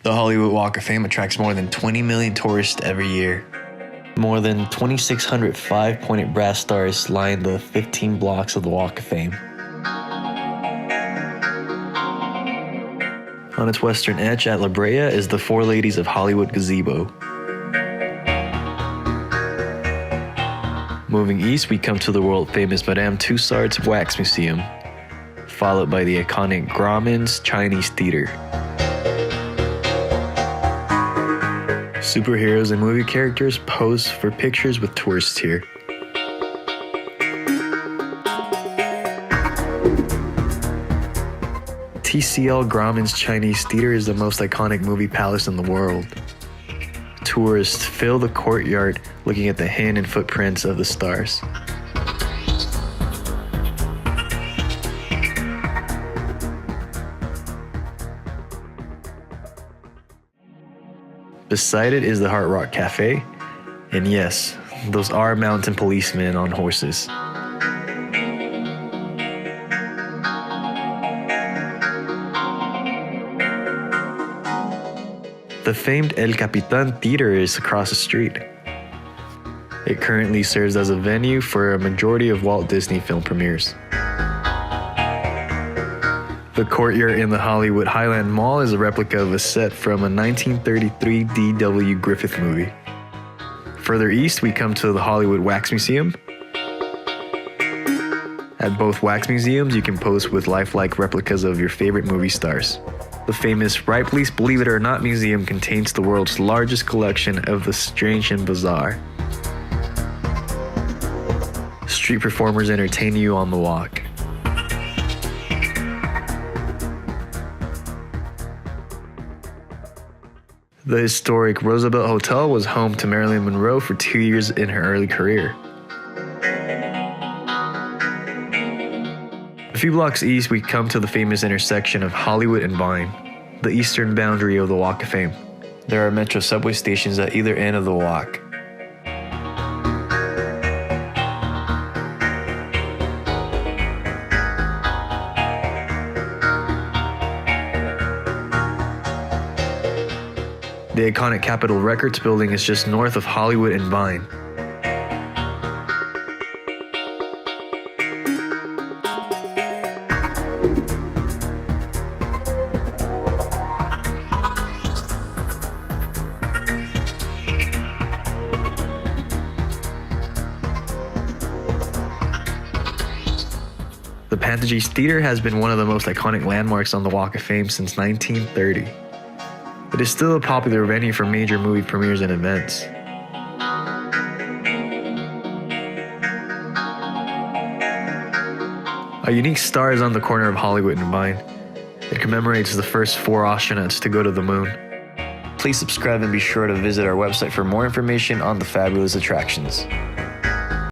The Hollywood Walk of Fame attracts more than 20 million tourists every year. More than 2,600 5-pointed brass stars line the 15 blocks of the Walk of Fame. On its western edge at La Brea is the Four Ladies of Hollywood gazebo. Moving east, we come to the world-famous Madame Tussauds Wax Museum, followed by the iconic Grauman's Chinese Theatre. Superheroes and movie characters pose for pictures with tourists here. TCL Grauman's Chinese Theatre is the most iconic movie palace in the world. Tourists fill the courtyard looking at the hand and footprints of the stars. Beside it is the Hard Rock Cafe, and yes, those are mountain policemen on horses. The famed El Capitan Theater is across the street. It currently serves as a venue for a majority of Walt Disney film premieres. The courtyard in the Hollywood Highland Mall is a replica of a set from a 1933 D.W. Griffith movie. Further east, we come to the Hollywood Wax Museum. At both wax museums, you can pose with lifelike replicas of your favorite movie stars. The famous Ripley's Believe It or Not Museum contains the world's largest collection of the strange and bizarre. Street performers entertain you on the walk. The historic Rosabelle Hotel was home to Marilyn Monroe for 2 years in her early career. A few blocks east, we come to the famous intersection of Hollywood and Vine, the eastern boundary of the Walk of Fame. There are metro subway stations at either end of the walk. The iconic Capitol Records building is just north of Hollywood and Vine. The Pantages Theatre has been one of the most iconic landmarks on the Walk of Fame since 1930. It is still a popular venue for major movie premieres and events. A unique star is on the corner of Hollywood and Vine. It commemorates the first 4 astronauts to go to the moon. Please subscribe and be sure to visit our website for more information on the fabulous attractions.